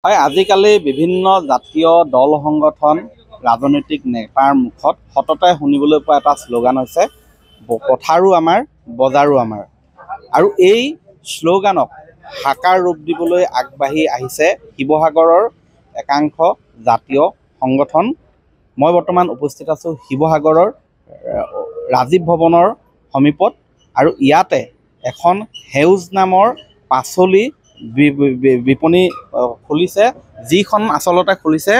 হয়, আজিকালি বিভিন্ন জাতীয় দল সংগঠন ৰাজনৈতিক নেতাৰ মুখত সততে শুনিবলৈ পোৱা এটা শ্লোগান হৈছে পথাৰো আমাৰ বজাৰো আমাৰ। আৰু এই শ্লোগানক সাকাৰ ৰূপ দিবলৈ আগবাঢ়ি আহিছে শিৱসাগৰৰ একাংশ জাতীয় সংগঠন। মই বৰ্তমান উপস্থিত আছোঁ শিৱসাগৰৰ ৰাজীৱ ভৱনৰ সমীপত আৰু ইয়াতে এখন সেউজ নামৰ পাচলি বিপণী খুলিছে, যিখন আচলতে খুলিছে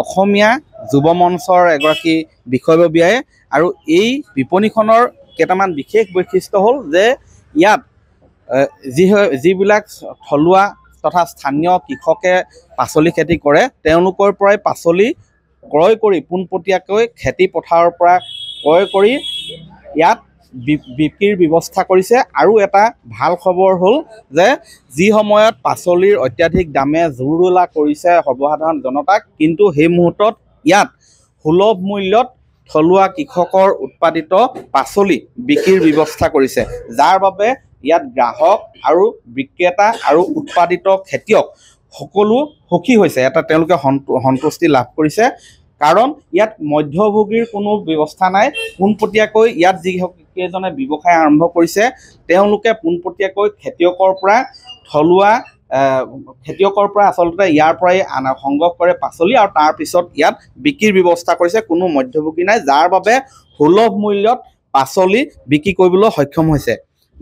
অসমীয়া যুৱ মঞ্চৰ এগৰাকী বিষয়ববীয়াই। আৰু এই বিপণীখনৰ কেইটামান বিশেষ বৈশিষ্ট্য হ'ল যে ইয়াত যিবিলাক থলুৱা তথা স্থানীয় কৃষকে পাচলি খেতি কৰে তেওঁলোকৰ পৰাই পাচলি ক্ৰয় কৰি পোনপটীয়াকৈ খেতি পথাৰৰ পৰা ক্ৰয় কৰি ইয়াত বিক্ৰীৰ ব্যৱস্থা কৰিছে। আৰু এটা ভাল খবৰ হ'ল যে যি সময়ত পাচলিৰ অত্যাধিক দামে জোৰলা কৰিছে সৰ্বসাধাৰণ জনতাক, কিন্তু সেই মুহূৰ্তত ইয়াত সুলভ মূল্যত থলুৱা কৃষকৰ উৎপাদিত পাচলি বিক্ৰীৰ ব্যৱস্থা কৰিছে, যাৰ বাবে ইয়াত গ্ৰাহক আৰু বিক্ৰেতা আৰু উৎপাদিত খেতিয়ক সকলো সুখী হৈছে। তেওঁলোকে সন্তুষ্টি লাভ কৰিছে, কাৰণ ইয়াত মধ্যভোগীৰ কোনো ব্যৱস্থা নাই। পোনপটীয়াকৈ ইয়াত যিকেইজনে ব্যৱসায় আৰম্ভ কৰিছে তেওঁলোকে পোনপটীয়াকৈ খেতিয়কৰ পৰা আচলতে ইয়াৰ পৰাই সংগ্ৰহ কৰে পাচলি আৰু তাৰপিছত ইয়াত বিক্ৰীৰ ব্যৱস্থা কৰিছে। কোনো মধ্যভোগী নাই, যাৰ বাবে সুলভ মূল্যত পাচলি বিক্ৰী কৰিবলৈ সক্ষম হৈছে।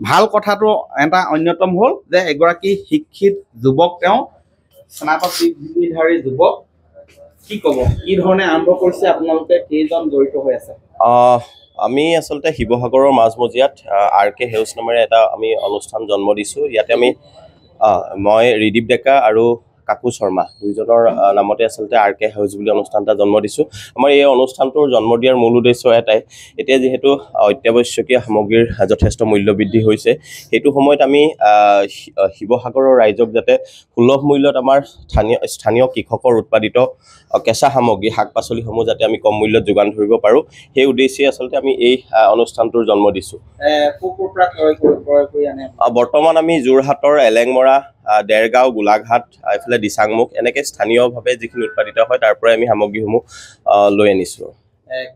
ভাল কথাটো এটা অন্যতম হ'ল যে এগৰাকী শিক্ষিত যুৱক, তেওঁ স্নাতক ডিগ্ৰীধাৰী যুৱক। কি ক'ব, কি ধৰণে আৰম্ভ কৰিছে, আপোনালোকে কেইজন জড়িত হৈ আছে? আমি আচলতে শিৱসাগৰৰ মাজমজিয়াত RK সেউজ নামেৰে এটা আমি অনুষ্ঠান জন্ম দিছোঁ। ইয়াতে মই ৰিদীপ ডেকা আৰু কাকু শৰ্মা দুইজনৰ নামতে আচলতে RK সেউজ বুলি অনুষ্ঠান এটা জন্ম দিছোঁ। আমাৰ এই অনুষ্ঠানটোৰ জন্ম দিয়াৰ মূল উদ্দেশ্য এটাই, এতিয়া যিহেতু অত্যাৱশ্যকীয় সামগ্ৰীৰ যথেষ্ট মূল্য বৃদ্ধি হৈছে, সেইটো সময়ত আমি শিৱসাগৰৰ ৰাইজক যাতে সুলভ মূল্যত আমাৰ স্থানীয় কৃষকৰ উৎপাদিত কেঁচা সামগ্ৰী শাক পাচলিসমূহ যাতে আমি কম মূল্যত যোগান ধৰিব পাৰোঁ, সেই উদ্দেশ্যে আচলতে আমি এই অনুষ্ঠানটোৰ জন্ম দিছোঁ। বৰ্তমান আমি যোৰহাটৰ এলেংমৰা, দেৰগাঁও, গোলাঘাট, এইফালে দিচাংমুখ এনেকৈ স্থানীয়ভাৱে যিখিনি উৎপাদিত হয় তাৰ পৰাই আমি সামগ্ৰীসমূহ লৈ আনিছোঁ।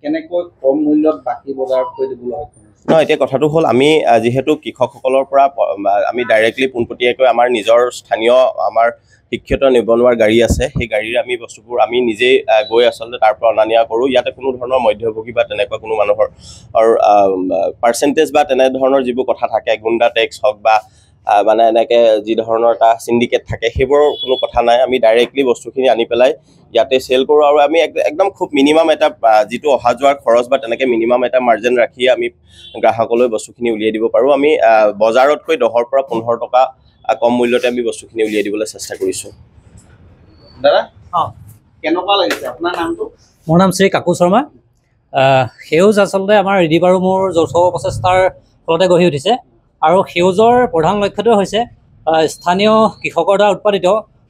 কেনেকৈ কম মূল্যত বাকী বজাৰত থৈ দিবলৈ হয়? নহয়, এতিয়া কথাটো হ'ল আমি যিহেতু কৃষকসকলৰ পৰা আমি ডাইৰেক্টলি পোনপটীয়াকৈ আমাৰ নিজৰ স্থানীয় আমাৰ শিক্ষিত নিবনুৱাৰ গাড়ী আছে, সেই গাড়ীৰে আমি বস্তুবোৰ আমি নিজেই গৈ আচলতে তাৰ পৰা অনা নিয়া কৰোঁ। ইয়াতে কোনো ধৰণৰ মধ্যভোগী বা তেনেকুৱা কোনো মানুহৰ পাৰ্চেণ্টেজ বা তেনেধৰণৰ যিবোৰ কথা থাকে, গুণ্ডা টেক্স হওক বা মানে এনেকৈ যি ধৰণৰ এটা চিণ্ডিকেট থাকে, সেইবোৰৰ কোনো কথা নাই। আমি ডাইৰেক্টলি বস্তুখিনি আনি পেলাই ইয়াতে চেল কৰোঁ আৰু আমি একদম খুব মিনিমাম এটা যিটো অহা যোৱাৰ খৰচ বা তেনেকৈ মিনিমাম এটা মাৰ্জিন ৰাখি আমি গ্ৰাহকলৈ বস্তুখিনি উলিয়াই দিব পাৰোঁ। আমি বজাৰতকৈ 10ৰ পৰা 15 টকা কম মূল্যতে আমি বস্তুখিনি উলিয়াই দিবলৈ চেষ্টা কৰিছোঁ। দাদা, কেনেকুৱা লাগিছে? আপোনাৰ নামটো? মোৰ নাম শ্ৰী কাকু শৰ্মা। সেউজ আচলতে আমাৰ ৰিদীপ আৰু মোৰ যৌথ প্ৰচেষ্টাৰ ফলতে গঢ়ি উঠিছে, আৰু সেউজৰ প্ৰধান লক্ষ্যটো হৈছে স্থানীয় কৃষকৰ দ্বাৰা উৎপাদিত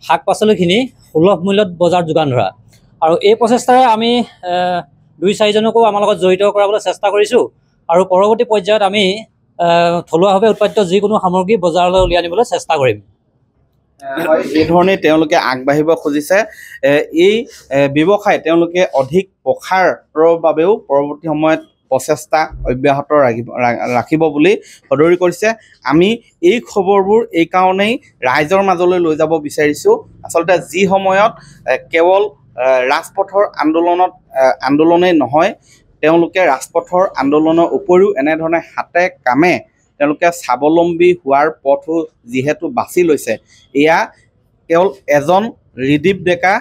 শাক পাচলিখিনি সুলভ মূল্যত বজাৰত যোগান ধৰা। আৰু এই প্ৰচেষ্টাৰে আমি 2-4জনকো আমাৰ লগত জড়িত কৰাবলৈ চেষ্টা কৰিছোঁ, আৰু পৰৱৰ্তী পৰ্যায়ত আমি থলুৱাভাৱে উৎপাদিত যিকোনো সামগ্ৰী বজাৰলৈ উলিয়াই আনিবলৈ চেষ্টা কৰিম। এই ধৰণে তেওঁলোকে আগবাঢ়িব খুজিছে। এই ব্যৱসায় তেওঁলোকে অধিক প্ৰসাৰৰ বাবেও পৰৱৰ্তী সময়ত প্ৰচেষ্টা অব্যাহত ৰাখিব বুলি সদৰি কৰিছে। আমি এই খবৰবোৰ এই কাৰণেই ৰাইজৰ মাজলৈ লৈ যাব বিচাৰিছোঁ। আচলতে যি সময়ত কেৱল ৰাজপথৰ আন্দোলনেই নহয়, তেওঁলোকে ৰাজপথৰ আন্দোলনৰ উপৰিও এনেধৰণে হাতে কামে তেওঁলোকে স্বাৱলম্বী হোৱাৰ পথো যিহেতু বাছি লৈছে, এয়া কেৱল এজন ৰিদীপ ডেকা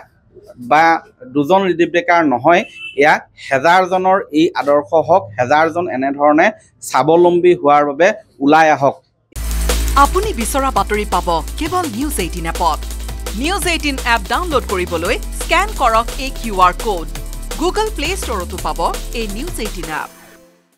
বা দুজন ৰিদীপ ডেকাৰ নহয়, এয়া হেজাৰজনৰ এই আদৰ্শ হওক, হেজাৰজন এনেধৰণে স্বাৱলম্বী হোৱাৰ বাবে ওলাই আহক। আপুনি বিচৰা বাতৰি পাব কেৱল নিউজ 18 এপত। নিউজ 18 এপ ডাউনলোড কৰিবলৈ স্কেন কৰক এই QR কোড। গুগল প্লে ষ্টৰতো পাব এই নিউজ 18 এপ।